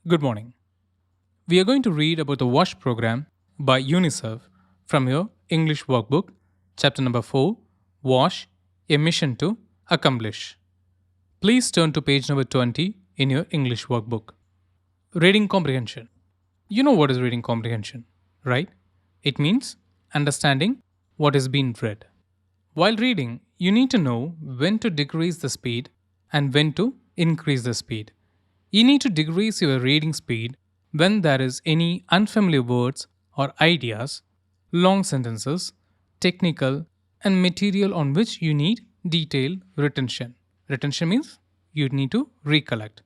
Good morning. We are going to read about the WASH program by UNICEF from your English workbook, chapter number 4, WASH, a mission to accomplish. Please turn to page number 20 in your English workbook. Reading comprehension. You know what is reading comprehension, right? It means understanding what is being read. While reading, you need to know when to decrease the speed and when to increase the speed. You need to decrease your reading speed when there is any unfamiliar words or ideas, long sentences, technical and material on which you need detailed retention. Retention means you need to recollect.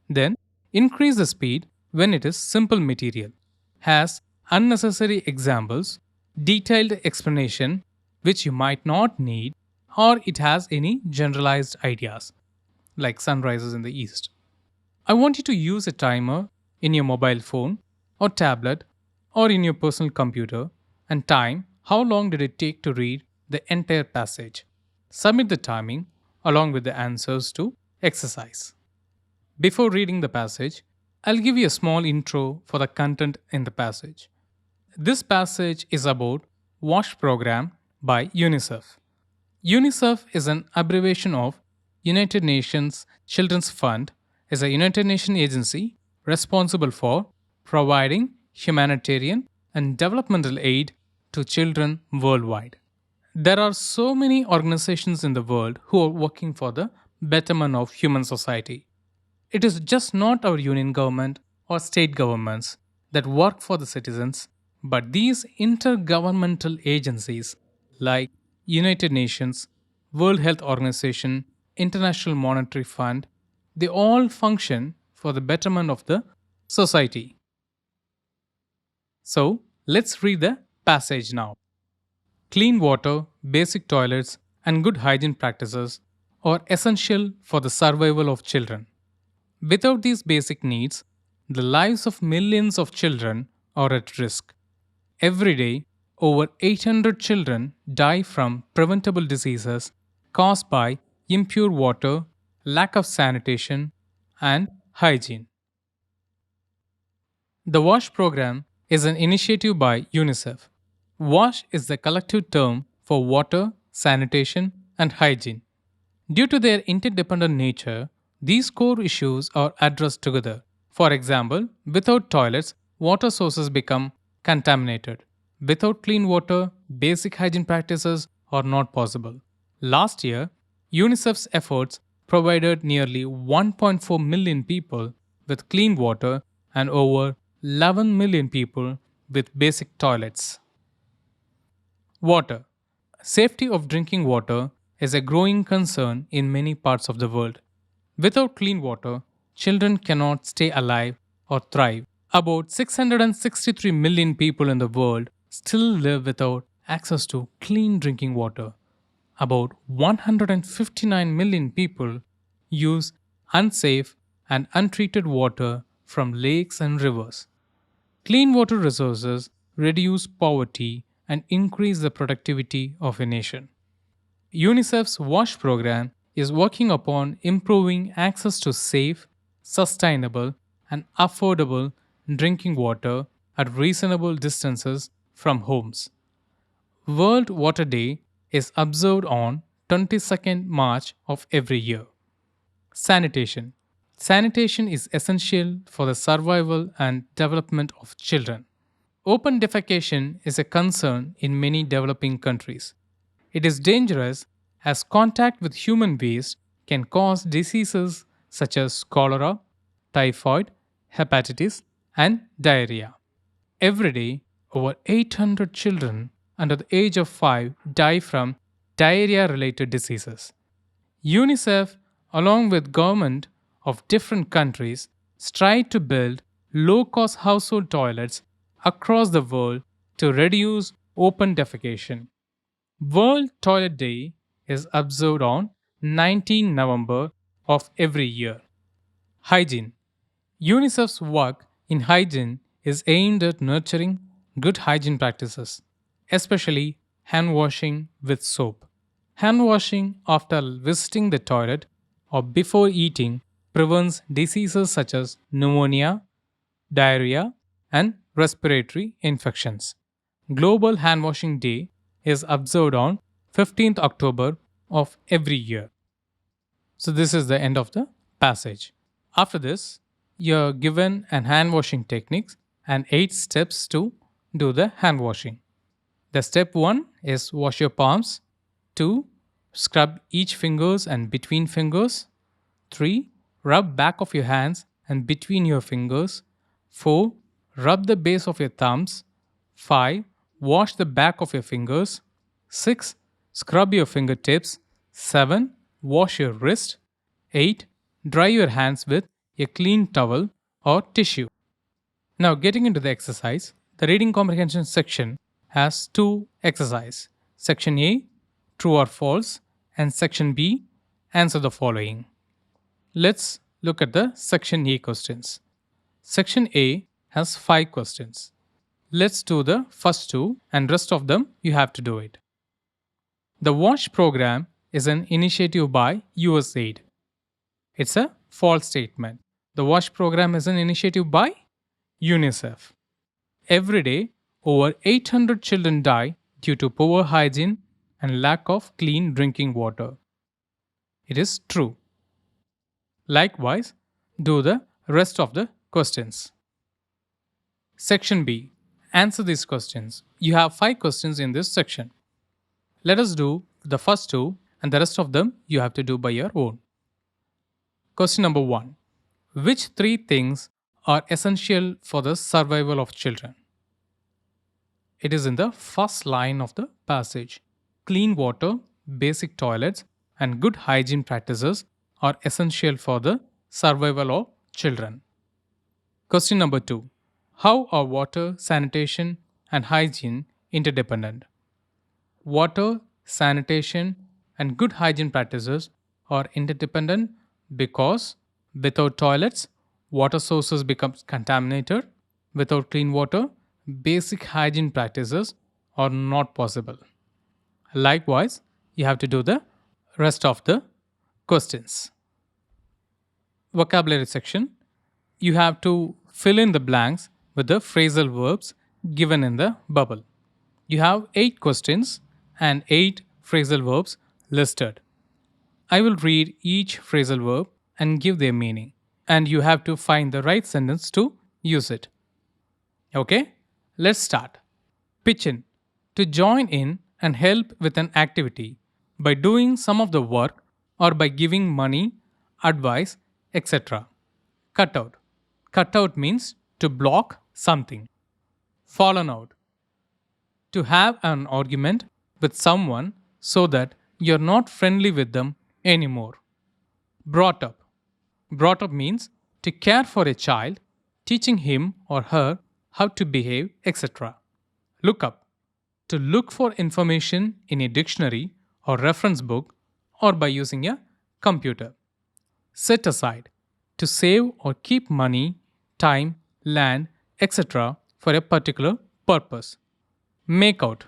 Then increase the speed when it is simple material, has unnecessary examples, detailed explanation which you might not need, or it has any generalized ideas like sunrises in the east. I want you to use a timer in your mobile phone or tablet or in your personal computer and time how long did it take to read the entire passage. Submit the timing along with the answers to exercise. Before reading the passage, I'll give you a small intro for the content in the passage. This passage is about WASH program by UNICEF. UNICEF is an abbreviation of United Nations Children's Fund, is a United Nations agency responsible for providing humanitarian and developmental aid to children worldwide. There are so many organizations in the world who are working for the betterment of human society. It is just not our union government or state governments that work for the citizens, but these intergovernmental agencies like United Nations, World Health Organization, International Monetary Fund, they all function for the betterment of the society. So, let's read the passage now. Clean water, basic toilets, and good hygiene practices are essential for the survival of children. Without these basic needs, the lives of millions of children are at risk. Every day, over 800 children die from preventable diseases caused by impure water, lack of sanitation, and hygiene. The WASH program is an initiative by UNICEF. WASH is the collective term for water, sanitation, and hygiene. Due to their interdependent nature, these core issues are addressed together. For example, without toilets, water sources become contaminated. Without clean water, basic hygiene practices are not possible. Last year, UNICEF's efforts provided nearly 1.4 million people with clean water and over 11 million people with basic toilets. Water. Safety of drinking water is a growing concern in many parts of the world. Without clean water, children cannot stay alive or thrive. About 663 million people in the world still live without access to clean drinking water. About 159 million people use unsafe and untreated water from lakes and rivers. Clean water resources reduce poverty and increase the productivity of a nation. UNICEF's WASH program is working upon improving access to safe, sustainable, and affordable drinking water at reasonable distances from homes. World Water Day is observed on 22nd March of every year. Sanitation. Sanitation is essential for the survival and development of children. Open defecation is a concern in many developing countries. It is dangerous as contact with human waste can cause diseases such as cholera, typhoid, hepatitis, and diarrhea. Every day, over 800 children under the age of 5 die from diarrhea related diseases. UNICEF, along with government of different countries, strive to build low-cost household toilets across the world to reduce open defecation. World Toilet Day is observed on 19 November of every year. Hygiene. UNICEF's work in hygiene is aimed at nurturing good hygiene practices, especially hand washing with soap. Hand washing after visiting the toilet or before eating prevents diseases such as pneumonia, diarrhea, and respiratory infections. Global Hand Washing Day is observed on 15th October of every year. So, this is the end of the passage. After this, you're given an hand washing techniques and 8 steps to do the hand washing. The step 1 is wash your palms, 2 scrub each fingers and between fingers, 3 rub back of your hands and between your fingers, 4 rub the base of your thumbs, 5 wash the back of your fingers, 6 scrub your fingertips, 7 wash your wrist, 8 dry your hands with a clean towel or tissue. Now, getting into the exercise, the reading comprehension section has two exercises. Section A, true or false, and section B, answer the following. Let's look at the section A questions. Section A has 5 questions. Let's do the first two, and rest of them you have to do it. The WASH program is an initiative by USAID. It's a false statement. The WASH program is an initiative by UNICEF. Every day, over 800 children die due to poor hygiene and lack of clean drinking water. It is true. Likewise, do the rest of the questions. Section B. Answer these questions. You have 5 questions in this section. Let us do the first two, and the rest of them you have to do by your own. Question number 1. Which 3 things are essential for the survival of children? It is in the first line of the passage. Clean water, basic toilets, and good hygiene practices are essential for the survival of children. Question number 2. How are water, sanitation, and hygiene interdependent? Water, sanitation, and good hygiene practices are interdependent because without toilets, water sources become contaminated. Without clean water, basic hygiene practices are not possible. Likewise, you have to do the rest of the questions. Vocabulary section. You have to fill in the blanks with the phrasal verbs given in the bubble. You have 8 questions and 8 phrasal verbs listed. I will read each phrasal verb and give their meaning, and you have to find the right sentence to use it. Okay, let's start. Pitch in. To join in and help with an activity by doing some of the work or by giving money, advice, etc. Cut out. Cut out means to block something. Fallen out. To have an argument with someone so that you're not friendly with them anymore. Brought up. Brought up means to care for a child, teaching him or her how to behave, etc. Look up. To look for information in a dictionary or reference book or by using a computer. Set aside. To save or keep money, time, land, etc. for a particular purpose. Make out.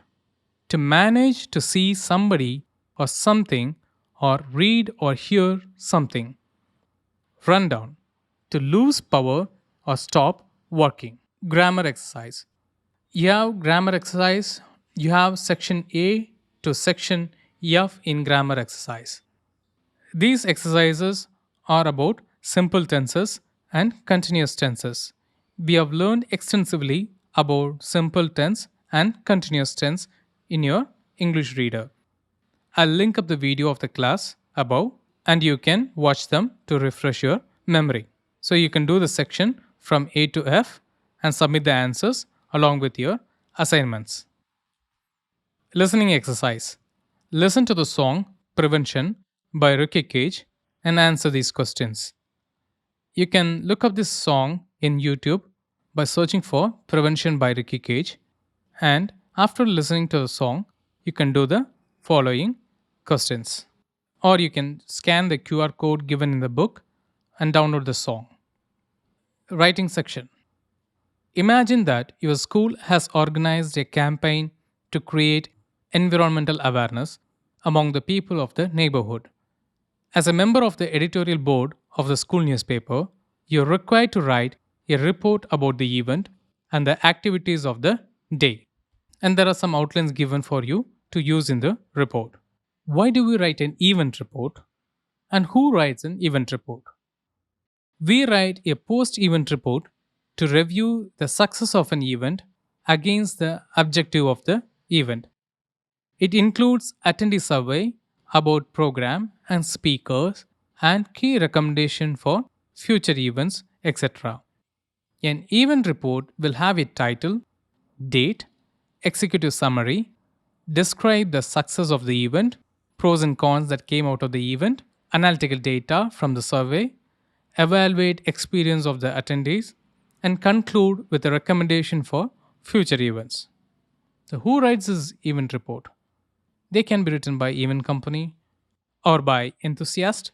To manage to see somebody or something or read or hear something. Run down. To lose power or stop working. Grammar exercise. You have grammar exercise. You have section A to section F in grammar exercise. These exercises are about simple tenses and continuous tenses. We have learned extensively about simple tense and continuous tense in your English reader. I'll link up the video of the class above and you can watch them to refresh your memory. So you can do the section from A to F and submit the answers along with your assignments. Listening exercise. Listen to the song Prevention by Ricky Cage and answer these questions. You can look up this song in YouTube by searching for Prevention by Ricky Cage, and after listening to the song, you can do the following questions. Or you can scan the QR code given in the book and download the song. Writing section. Imagine that your school has organized a campaign to create environmental awareness among the people of the neighborhood. As a member of the editorial board of the school newspaper, you're required to write a report about the event and the activities of the day. And there are some outlines given for you to use in the report. Why do we write an event report? And who writes an event report? We write a post event report to review the success of an event against the objective of the event. It includes attendee survey about program and speakers and key recommendation for future events, etc. An event report will have a title, date, executive summary, describe the success of the event, pros and cons that came out of the event, analytical data from the survey, evaluate experience of the attendees, and conclude with a recommendation for future events. So who writes this event report? They can be written by event company or by enthusiast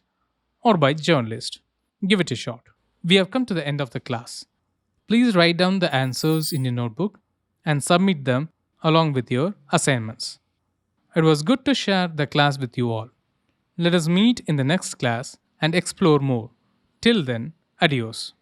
or by journalist. Give it a shot. We have come to the end of the class. Please write down the answers in your notebook and submit them along with your assignments. It was good to share the class with you all. Let us meet in the next class and explore more. Till then, adios.